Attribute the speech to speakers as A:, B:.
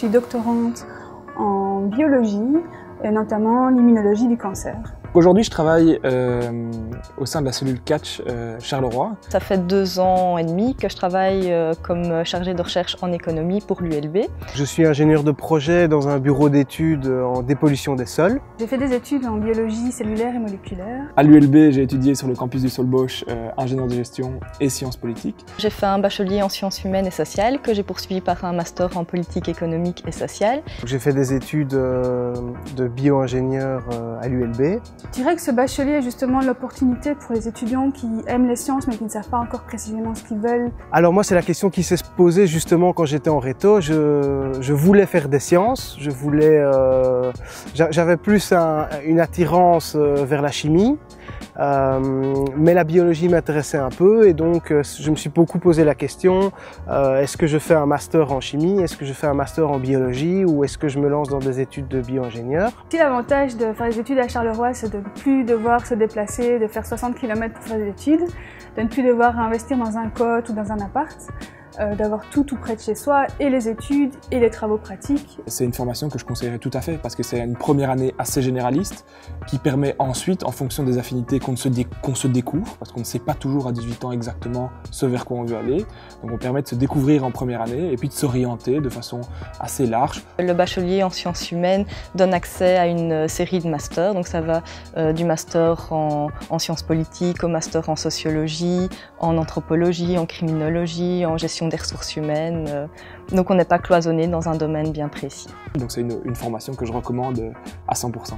A: suis doctorante en biologie, et notamment l'immunologie du cancer.
B: Aujourd'hui, je travaille au sein de la cellule Catch Charleroi.
C: Ça fait 2 ans et demi que je travaille comme chargée de recherche en économie pour l'ULB.
D: Je suis ingénieur de projet dans un bureau d'études en dépollution des sols.
A: J'ai fait des études en biologie cellulaire et moléculaire.
B: À l'ULB, j'ai étudié sur le campus du Solbosch ingénieur de gestion et sciences politiques.
C: J'ai fait un bachelier en sciences humaines et sociales que j'ai poursuivi par un master en politique économique et sociale.
D: J'ai fait des études de bio-ingénieur à l'ULB.
A: Je dirais que ce bachelier est justement l'opportunité pour les étudiants qui aiment les sciences mais qui ne savent pas encore précisément ce qu'ils veulent.
D: Alors moi, c'est la question qui s'est posée justement quand j'étais en réto. Je voulais faire des sciences, j'avais plus une attirance vers la chimie, mais la biologie m'intéressait un peu et donc je me suis beaucoup posé la question, est-ce que je fais un master en chimie, est-ce que je fais un master en biologie ou est-ce que je me lance dans des études de bio-ingénieur?
A: Si l'avantage de faire des études à Charleroi, c'est de ne plus devoir se déplacer, de faire 60 km pour faire des études, de ne plus devoir investir dans un cote ou dans un appart, d'avoir tout près de chez soi, et les études et les travaux pratiques.
B: C'est une formation que je conseillerais tout à fait parce que c'est une première année assez généraliste qui permet ensuite, en fonction des affinités qu'on se découvre, parce qu'on ne sait pas toujours à 18 ans exactement ce vers quoi on veut aller, donc on permet de se découvrir en première année et puis de s'orienter de façon assez large.
C: Le bachelier en sciences humaines donne accès à une série de masters, donc ça va du master en sciences politiques au master en sociologie, en anthropologie, en criminologie, en gestion des ressources humaines, donc on n'est pas cloisonné dans un domaine bien précis.
B: Donc c'est une formation que je recommande à 100%.